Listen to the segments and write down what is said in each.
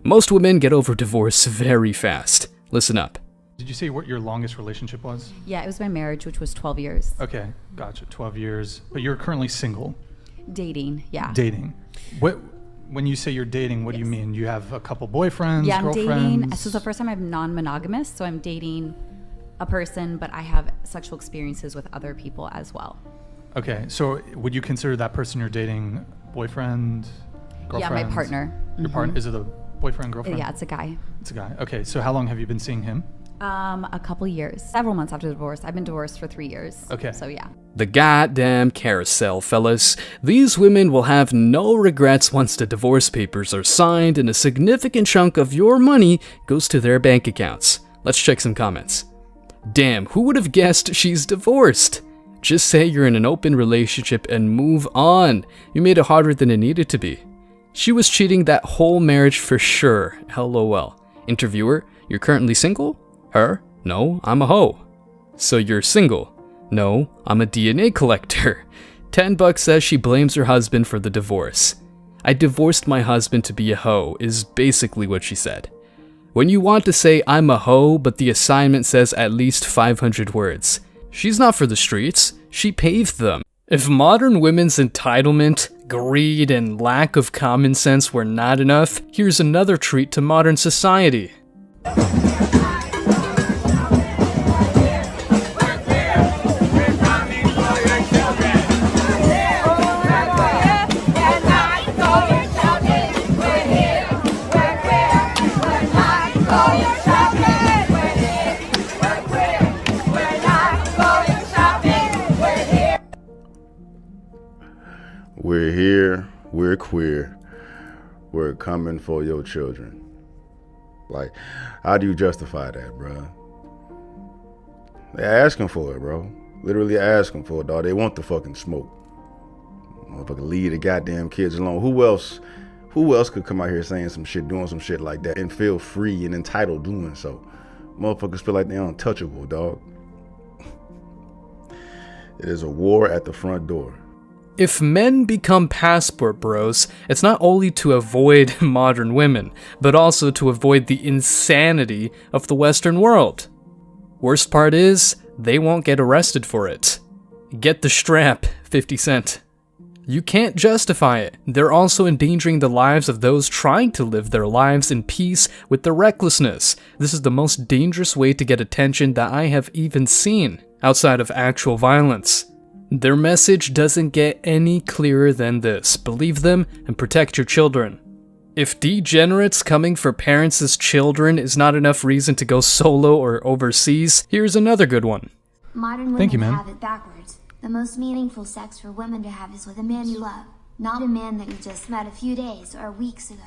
Most women get over divorce very fast. Listen up. Did you say what your longest relationship was? Yeah, it was my marriage, which was 12 years. Okay, gotcha. 12 years. But you're currently single. Dating, yeah. Dating. When you say you're dating, what do you mean? You have a couple boyfriends, Yeah, I'm girlfriends? dating. This is the first time I'm non-monogamous, so I'm dating a person, but I have sexual experiences with other people as well. Okay, so would you consider that person you're dating boyfriend, girlfriend? Yeah, my partner. Your partner? Is it a boyfriend, girlfriend? Yeah, it's a guy. It's a guy. Okay, so how long have you been seeing him? A couple years. Several months after the divorce. I've been divorced for 3 years. Okay. So yeah. The goddamn carousel, fellas. These women will have no regrets once the divorce papers are signed and a significant chunk of your money goes to their bank accounts. Let's check some comments. Damn, who would have guessed she's divorced? Just say you're in an open relationship and move on. You made it harder than it needed to be. She was cheating that whole marriage for sure. LOL. Interviewer, you're currently single? Her? No, I'm a hoe. So you're single? No, I'm a DNA collector. $10 says she blames her husband for the divorce. I divorced my husband to be a hoe is basically what she said. When you want to say I'm a hoe, but the assignment says at least 500 words. She's not for the streets, she paved them. If modern women's entitlement, greed, and lack of common sense were not enough, here's another treat to modern society. We're here, we're queer, we're coming for your children. Like, how do you justify that, bro? They're asking for it, bro. Literally asking for it, dog. They want the fucking smoke. Motherfucker, leave the goddamn kids alone. Who else could come out here saying some shit, doing some shit like that, and feel free and entitled doing so? Motherfuckers feel like they're untouchable, dog. It is a war at the front door. If men become passport bros, it's not only to avoid modern women, but also to avoid the insanity of the Western world. Worst part is, they won't get arrested for it. Get the strap, 50 Cent. You can't justify it. They're also endangering the lives of those trying to live their lives in peace with their recklessness. This is the most dangerous way to get attention that I have even seen, outside of actual violence. Their message doesn't get any clearer than this. Believe them and protect your children. If degenerates coming for parents as children is not enough reason to go solo or overseas, here's another good one. Modern Thank you, women ma'am. have it backwards. The most meaningful sex for women to have is with a man you love, not a man that you just met a few days or weeks ago.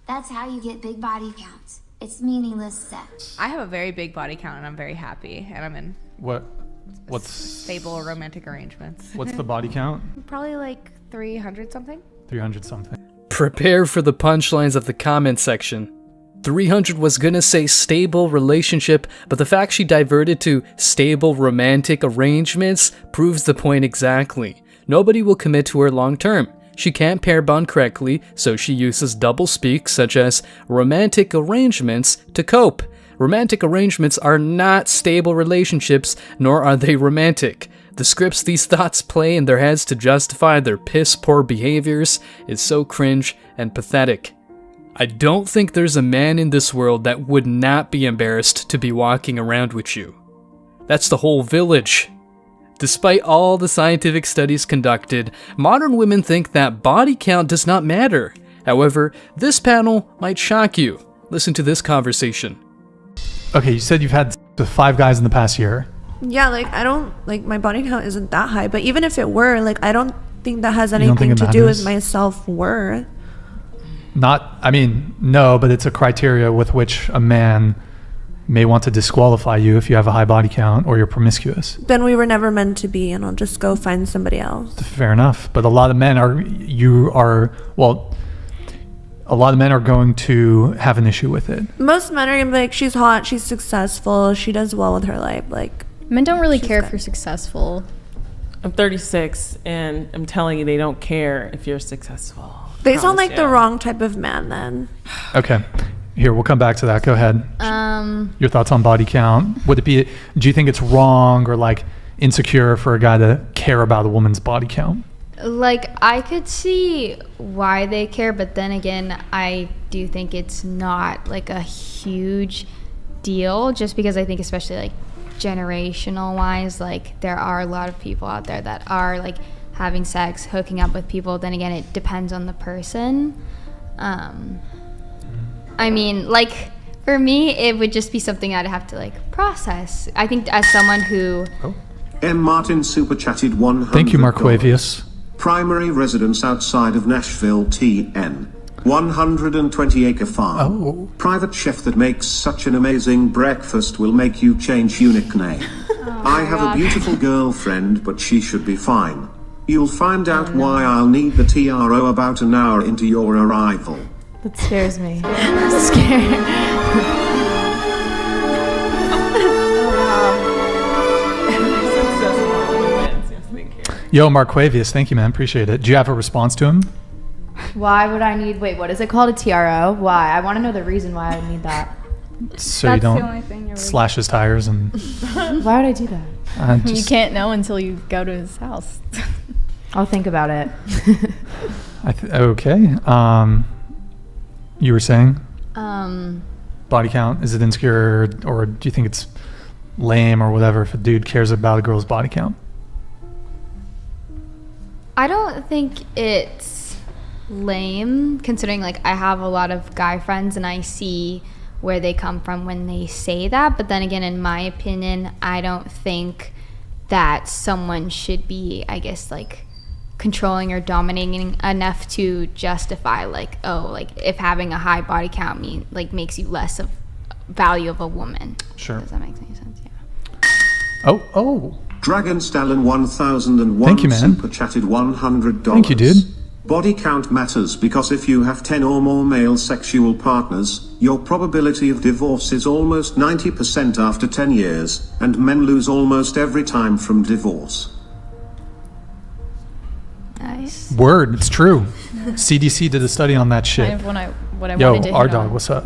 That's how you get big body counts. It's meaningless sex. I have a very big body count and I'm very happy and I'm in What's stable romantic arrangements. What's the body count? Probably like 300 something. 300 something. Prepare for the punchlines of the comment section. 300 was gonna say stable relationship, but the fact she diverted to stable romantic arrangements proves the point exactly. Nobody will commit to her long term. She can't pair bond correctly, so she uses doublespeak such as romantic arrangements to cope. Romantic arrangements are not stable relationships, nor are they romantic. The scripts these thoughts play in their heads to justify their piss-poor behaviors is so cringe and pathetic. I don't think there's a man in this world that would not be embarrassed to be walking around with you. That's the whole village. Despite all the scientific studies conducted, modern women think that body count does not matter. However, this panel might shock you. Listen to this conversation. Okay, you said you've had 5 guys in the past year. Yeah, like I don't like my body count isn't that high, but even if it were, like I don't think that has You don't think anything it to do with matters? my self-worth. No, but it's a criteria with which a man may want to disqualify you if you have a high body count or you're promiscuous. Then we were never meant to be, and I'll just go find somebody else. Fair enough. But a lot of men are going to have an issue with it. Most men are gonna be like, she's hot, she's successful, she does well with her life. Like, Men don't really she's care good. if you're successful. I'm 36 and I'm telling you, they don't care if you're successful. They sound Promise like the you. wrong type of man then. Okay. Here, we'll come back to that. Go ahead. Your thoughts on body count. Would it be, do you think it's wrong or like insecure for a guy to care about a woman's body count? Like, I could see why they care, but then again, I do think it's not like a huge deal, just because I think, especially like generational wise, like there are a lot of people out there that are like having sex, hooking up with people. Then again, it depends on the person. I mean, like, for me, it would just be something I'd have to like process. I think as someone who... M. Martin super chatted $100. Thank you, Marquavius. Primary residence outside of Nashville, TN. 120-acre farm. Oh. Private chef that makes such an amazing breakfast will make you change your nickname. I have a beautiful girlfriend, but she should be fine. You'll find out why I'll need the TRO about an hour into your arrival. That scares me. I'm scared. Yo, Marquavius, thank you, man. Appreciate it. Do you have a response to him? Why would I need, wait, what is it called? A TRO? Why? I want to know the reason why I would need that. So That's you the only don't thing you're slash his tires and... Why would I do that? You can't know until you go to his house. I'll think about it. Okay. You were saying? Um, Body count, is it insecure or do you think it's lame or whatever if a dude cares about a girl's body count? I don't think it's lame, considering like I have a lot of guy friends and I see where they come from when they say that. But then again, in my opinion, I don't think that someone should be, I guess, like controlling or dominating enough to justify like, oh, like if having a high body count makes you less of value of a woman. Sure. Does that make any sense? Yeah. Oh. Dragon Stallion 1001 Thank you, man. super chatted $100. Thank you, dude. Body count matters because if you have 10 or more male sexual partners, your probability of divorce is almost 90% after 10 years, and men lose almost every time from divorce. Nice. Word, it's true. CDC did a study on that shit. Kind of what I Yo, wanted to our hit dog, on. what's up?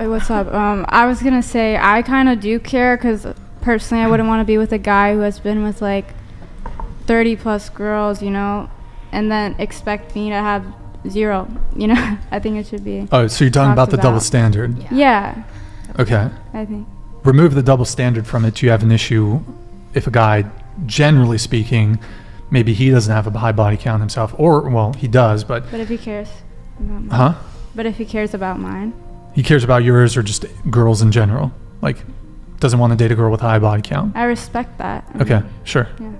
What's up? I was gonna say I kind of do care because personally I wouldn't want to be with a guy who has been with like 30 plus girls, you know, and then expect me to have 0, you know. I think it should be. Oh, so you're talking about the double standard? Yeah. Okay. I think. Remove the double standard from it. Do you have an issue if a guy, generally speaking, maybe he doesn't have a high body count himself, or, well, he does, but... But if he cares about mine. Huh? But if he cares about mine. He cares about yours or just girls in general? Like, doesn't want to date a girl with a high body count? I respect that. Okay, sure. Yeah.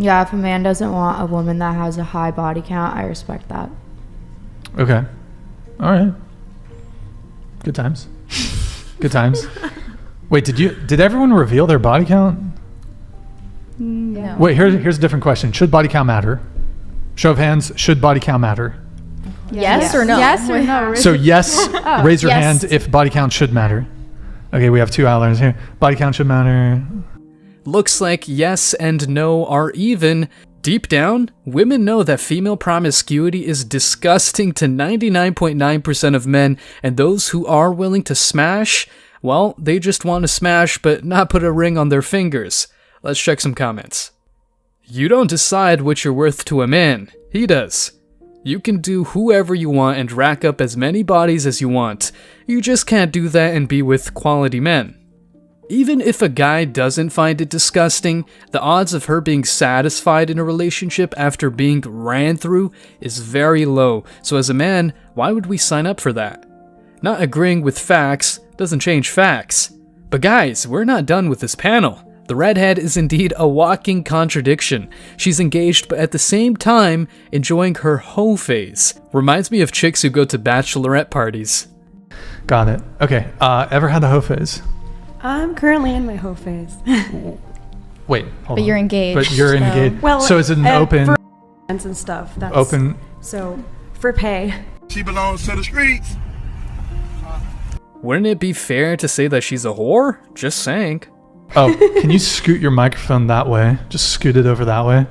Yeah, if a man doesn't want a woman that has a high body count, I respect that. Okay. All right. Good times. Good times. Wait, did everyone reveal their body count? Yeah. Wait, here's a different question. Should body count matter? Show of hands, should body count matter? Yes or no? Yes or no? So yes, raise your yes. hand if body count should matter. Okay, we have 2 outliers here. Body count should matter. Looks like yes and no are even. Deep down, women know that female promiscuity is disgusting to 99.9% of men, and those who are willing to smash, well, they just want to smash but not put a ring on their fingers. Let's check some comments. You don't decide what you're worth to a man, he does. You can do whoever you want and rack up as many bodies as you want. You just can't do that and be with quality men. Even if a guy doesn't find it disgusting, the odds of her being satisfied in a relationship after being ran through is very low, so as a man, why would we sign up for that? Not agreeing with facts doesn't change facts. But guys, we're not done with this panel. The redhead is indeed a walking contradiction. She's engaged but at the same time enjoying her hoe phase. Reminds me of chicks who go to bachelorette parties. Got it. Okay, ever had a hoe phase? I'm currently in my hoe phase. Wait, hold on. But you're engaged. But you're so. engaged. Well, so is it an open... for and stuff. That's open... So, for pay. She belongs to the streets. Wouldn't it be fair to say that she's a whore? Just saying. Oh, can you scoot your microphone that way? Just scoot it over that way.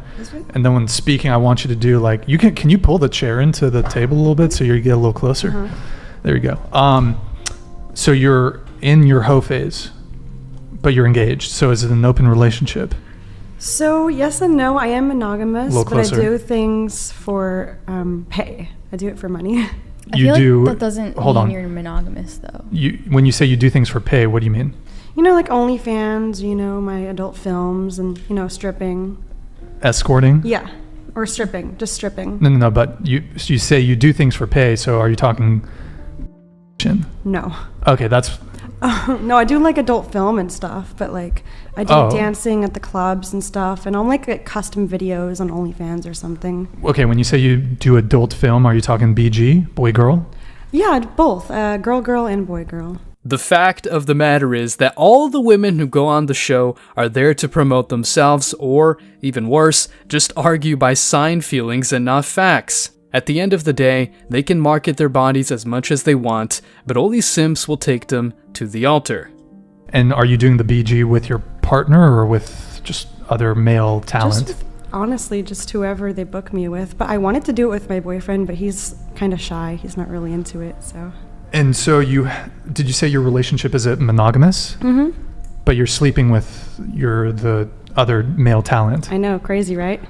And then when speaking, I want you to do like, can you pull the chair into the table a little bit so you get a little closer? There you go. So you're in your hoe phase, but you're engaged. So is it an open relationship? So yes and no. I am monogamous, A little but I closer. do things for pay. I do it for money. I You feel do- like that doesn't hold mean on. you're monogamous though. When you say you do things for pay, what do you mean? You know, like OnlyFans, you know, my adult films and, you know, stripping. Escorting? Yeah. Or stripping. Just stripping. No, but you say you do things for pay, so are you talking... No. Okay, that's... No, I do like adult film and stuff, but like I do Oh. dancing at the clubs and stuff, and I'll make like custom videos on OnlyFans or something. Okay, when you say you do adult film, are you talking BG, boy, girl? Yeah, both. Girl and boy girl. The fact of the matter is that all the women who go on the show are there to promote themselves or, even worse, just argue by sign feelings and not facts. At the end of the day, they can market their bodies as much as they want, but only simps will take them to the altar. And are you doing the BG with your partner or with just other male talent? Honestly, just whoever they book me with. But I wanted to do it with my boyfriend, but he's kind of shy. He's not really into it, so. And so did you say your relationship is monogamous? Mm-hmm. But you're sleeping with the other male talent. I know, crazy, right?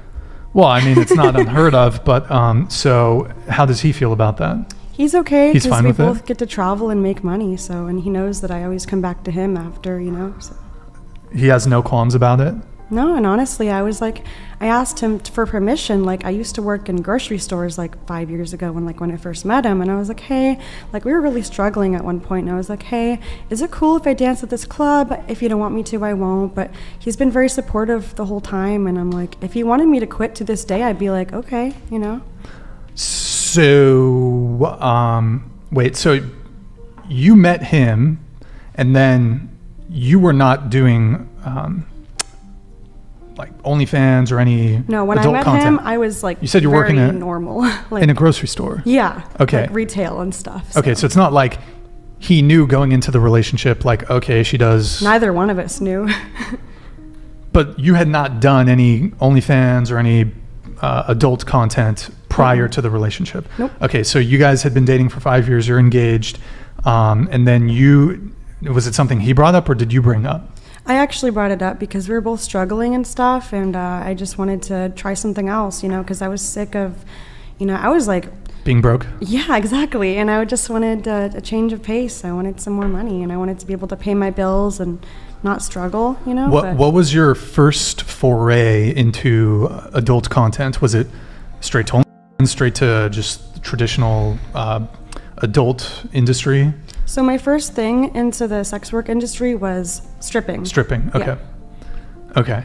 Well, I mean, it's not unheard of, but so how does he feel about that? He's okay He's because fine we with both it? get to travel and make money, so, and he knows that I always come back to him after, you know, so. He has no qualms about it? No, and honestly, I asked him for permission. Like, I used to work in grocery stores like 5 years ago when I first met him, and I was like, hey, like we were really struggling at one point, and I was like, hey, is it cool if I dance at this club? If you don't want me to, I won't. But he's been very supportive the whole time, and I'm like, if he wanted me to quit to this day, I'd be like, okay, you know? So, wait, so you met him, and then you were not doing like OnlyFans or any No, when adult I met content. him, I was like, You said you're very working normal. like, in a grocery store. Yeah. Okay. Like retail and stuff. Okay, so it's not like he knew going into the relationship, like, okay, she does. Neither one of us knew. But you had not done any OnlyFans or any adult content prior to the relationship. Nope. Okay, so you guys had been dating for 5 years. You're engaged, and then was it something he brought up or did you bring up? I actually brought it up because we were both struggling and stuff, and I just wanted to try something else, you know, because I was sick of, you know, I was like... Being broke? Yeah, exactly. And I just wanted a change of pace. I wanted some more money, and I wanted to be able to pay my bills and not struggle, you know? What was your first foray into adult content? Was it straight to just traditional adult industry? So my first thing into the sex work industry was stripping. Stripping, okay. Yeah. Okay.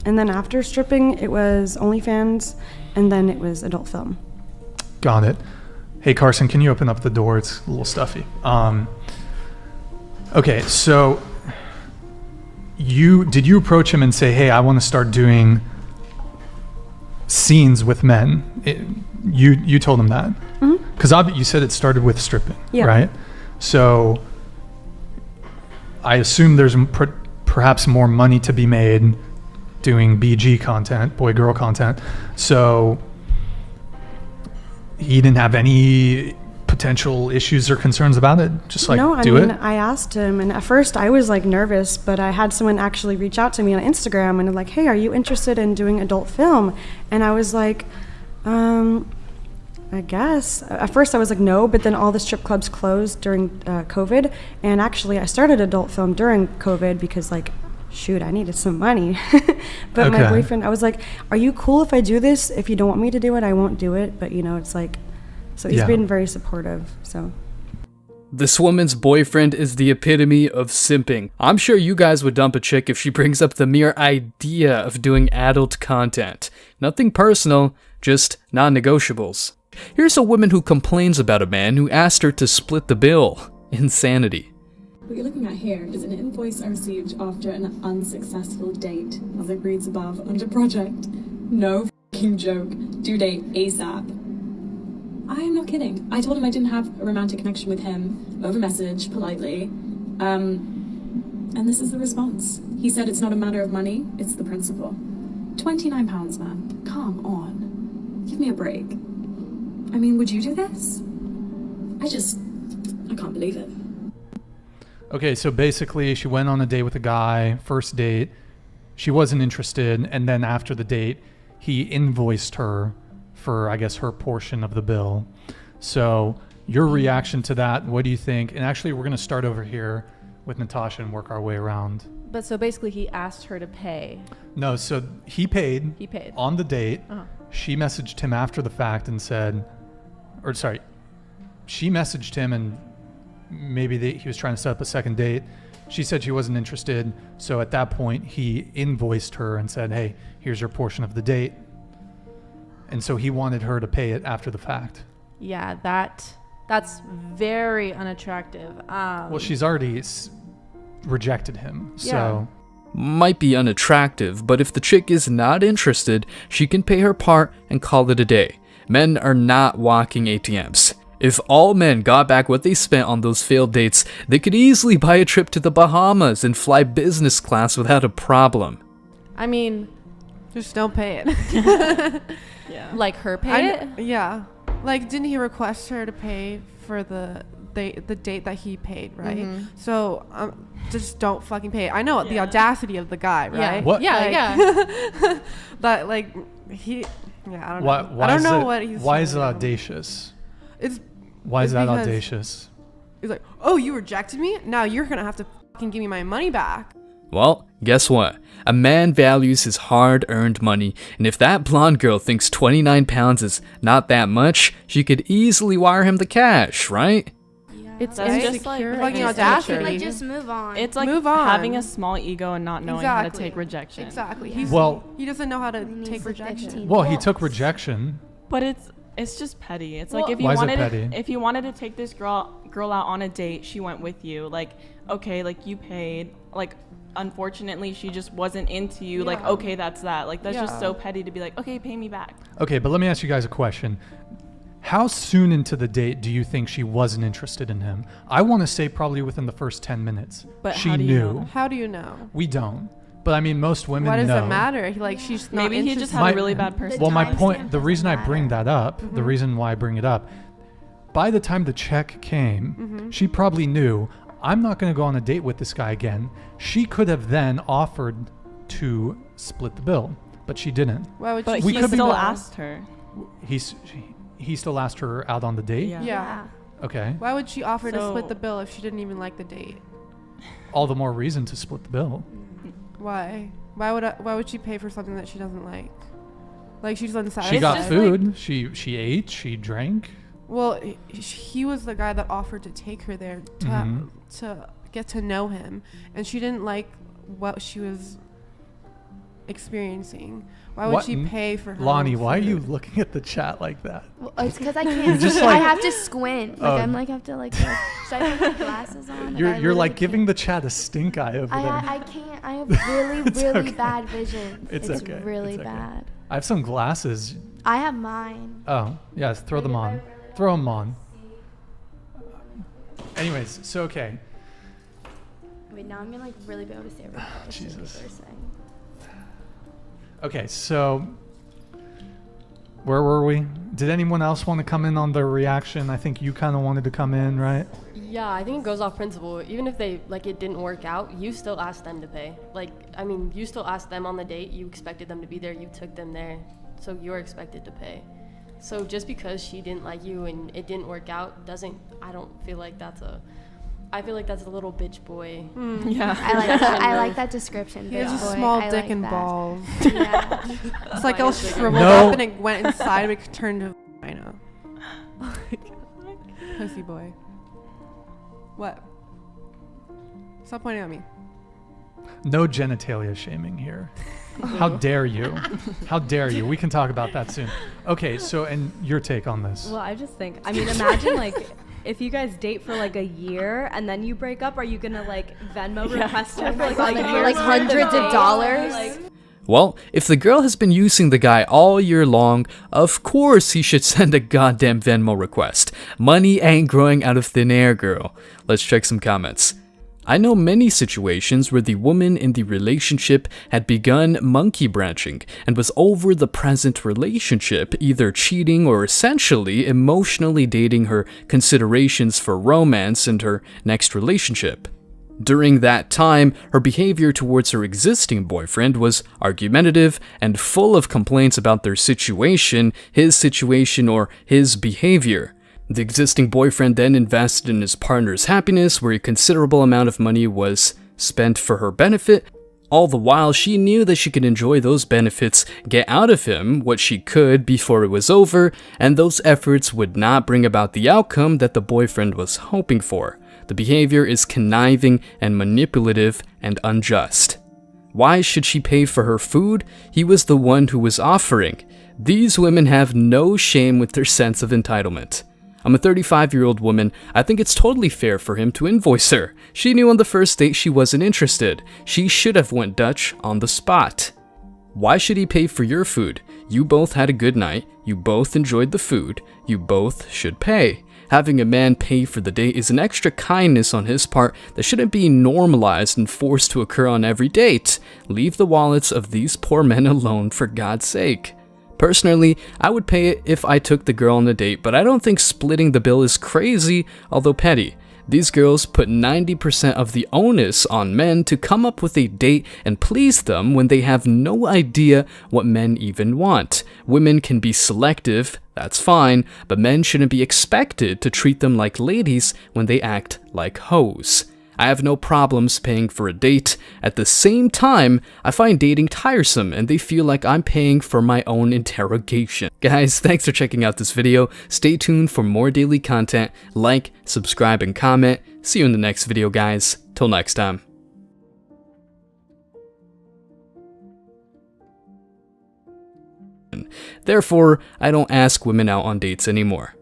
And then after stripping, it was OnlyFans, and then it was adult film. Got it. Hey, Carson, can you open up the door? It's a little stuffy. Okay, so did you approach him and say, hey, I want to start doing scenes with men? You told him that? Because you said it started with stripping, right? So I assume there's perhaps more money to be made doing BG content, boy-girl content. So he didn't have any potential issues or concerns about it? Just like, I asked him, and at first I was like nervous, but I had someone actually reach out to me on Instagram and like, hey, are you interested in doing adult film? And I was like, I guess. At first I was like, no, but then all the strip clubs closed during COVID. And actually I started adult film during COVID because like, shoot, I needed some money. But my boyfriend, I was like, are you cool if I do this? If you don't want me to do it, I won't do it. But you know, it's like, so he's been very supportive, so. This woman's boyfriend is the epitome of simping. I'm sure you guys would dump a chick if she brings up the mere idea of doing adult content. Nothing personal, just non-negotiables. Here's a woman who complains about a man who asked her to split the bill. Insanity. What you're looking at here is an invoice I received after an unsuccessful date, as it reads above under project. No f***ing joke. Due date ASAP. I am not kidding. I told him I didn't have a romantic connection with him over message, politely. And this is the response. He said it's not a matter of money, it's the principle. £29, man. Come on. Give me a break. I mean, would you do this? I can't believe it. Okay, so basically she went on a date with a guy, first date. She wasn't interested, and then after the date, he invoiced her for, I guess, her portion of the bill. So your reaction to that, what do you think? And actually, we're going to start over here with Natasha and work our way around. But so basically he asked her to pay. No, so he paid. He paid. On the date. Uh-huh. She messaged him after the fact and said, or sorry, she messaged him and maybe he was trying to set up a second date. She said she wasn't interested. So at that point, he invoiced her and said, hey, here's your portion of the date. And so he wanted her to pay it after the fact. Yeah, that's very unattractive. Well, she's already rejected him. So might be unattractive, but if the chick is not interested, she can pay her part and call it a day. Men are not walking ATMs. If all men got back what they spent on those failed dates, they could easily buy a trip to the Bahamas and fly business class without a problem. I mean, just don't pay it. Yeah. Like her pay it? Yeah. Like, didn't he request her to pay for the date that he paid, right? Mm-hmm. So just don't fucking pay it. I know the audacity of the guy, right? What? Yeah. But like I don't know. I don't know what he's. Why is it audacious? Why is that audacious? He's like, oh, you rejected me? Now you're gonna have to fucking give me my money back. Well, guess what? A man values his hard-earned money, and if that blonde girl thinks 29 pounds is not that much, she could easily wire him the cash, right? It's just like fucking audacity. Like, just move on. It's like having a small ego and not knowing how to take rejection. Exactly. He doesn't know how to take rejection. Well, he took rejection. But it's just petty. It's well, like if you wanted to take this girl out on a date, she went with you. Like, okay, like you paid. Like, unfortunately, she just wasn't into you. Like, okay, that's that. Like, that's just so petty to be like, okay, pay me back. Okay, but let me ask you guys a question. How soon into the date do you think she wasn't interested in him? I want to say probably within the first 10 minutes. But she how do you knew. know? How do you know? We don't. But I mean, most women know. Why does it matter? Like, she's not maybe he just had a really bad person. Well, my point, the reason I bring that up, the reason why I bring it up, by the time the check came, she probably knew, I'm not going to go on a date with this guy again. She could have then offered to split the bill, but she didn't. Why would but he still asked her. He still asked her out on the date? Yeah. Okay. Why would she offer to split the bill if she didn't even like the date? All the more reason to split the bill. Why? Why would she pay for something that she doesn't like? Like, she's unsatisfied. She got food. Like, she ate. She drank. Well, he was the guy that offered to take her there to get to know him, and she didn't like what she was experiencing. Why would she pay for her? Lonnie, why are you looking at the chat like that? Well, it's because I can't. Just I have to squint. Like, I'm like, have to like. Should I put my glasses on? You're like giving the chat a stink eye over there. I can't. I have really bad vision. It's okay. Really it's okay. bad. I have some glasses. I have mine. Oh yes, throw them on. Throw them on. Anyways, so okay. Wait, now I'm gonna like really be able to see everything. Jesus. They're saying. Okay, so where were we? Did anyone else want to come in on the reaction? I think you kind of wanted to come in, right? Yeah, I think it goes off principle. Even if it didn't work out, you still asked them to pay. Like, I mean, you still asked them on the date. You expected them to be there. You took them there. So you're expected to pay. So just because she didn't like you and it didn't work out I don't feel like that's I feel like that's a little bitch boy. Yeah. I like that description. He has a boy. small I dick like and that. balls. Yeah. It's like all shriveled up and it went inside, but it turned to vagina. Pussy boy. What? Stop pointing at me. No genitalia shaming here. How dare you? How dare you? We can talk about that soon. Okay, so, and your take on this? Well, I just think, I mean, imagine like if you guys date for like a year and then you break up, are you gonna like Venmo request her for like a year? Like hundreds of dollars? Well, if the girl has been using the guy all year long, of course he should send a goddamn Venmo request. Money ain't growing out of thin air, girl. Let's check some comments. I know many situations where the woman in the relationship had begun monkey branching and was over the present relationship, either cheating or essentially emotionally dating her considerations for romance and her next relationship. During that time, her behavior towards her existing boyfriend was argumentative and full of complaints about their situation, or his behavior. The existing boyfriend then invested in his partner's happiness, where a considerable amount of money was spent for her benefit. All the while, she knew that she could enjoy those benefits, get out of him what she could before it was over, and those efforts would not bring about the outcome that the boyfriend was hoping for. The behavior is conniving and manipulative and unjust. Why should she pay for her food? He was the one who was offering. These women have no shame with their sense of entitlement. I'm a 35-year-old woman. I think it's totally fair for him to invoice her. She knew on the first date she wasn't interested. She should have went Dutch on the spot. Why should he pay for your food? You both had a good night. You both enjoyed the food. You both should pay. Having a man pay for the date is an extra kindness on his part that shouldn't be normalized and forced to occur on every date. Leave the wallets of these poor men alone, for God's sake. Personally, I would pay it if I took the girl on a date, but I don't think splitting the bill is crazy, although petty. These girls put 90% of the onus on men to come up with a date and please them when they have no idea what men even want. Women can be selective, that's fine, but men shouldn't be expected to treat them like ladies when they act like hoes. I have no problems paying for a date. At the same time, I find dating tiresome and they feel like I'm paying for my own interrogation. Guys, thanks for checking out this video. Stay tuned for more daily content. Like, subscribe, and comment. See you in the next video, guys. Till next time. Therefore, I don't ask women out on dates anymore.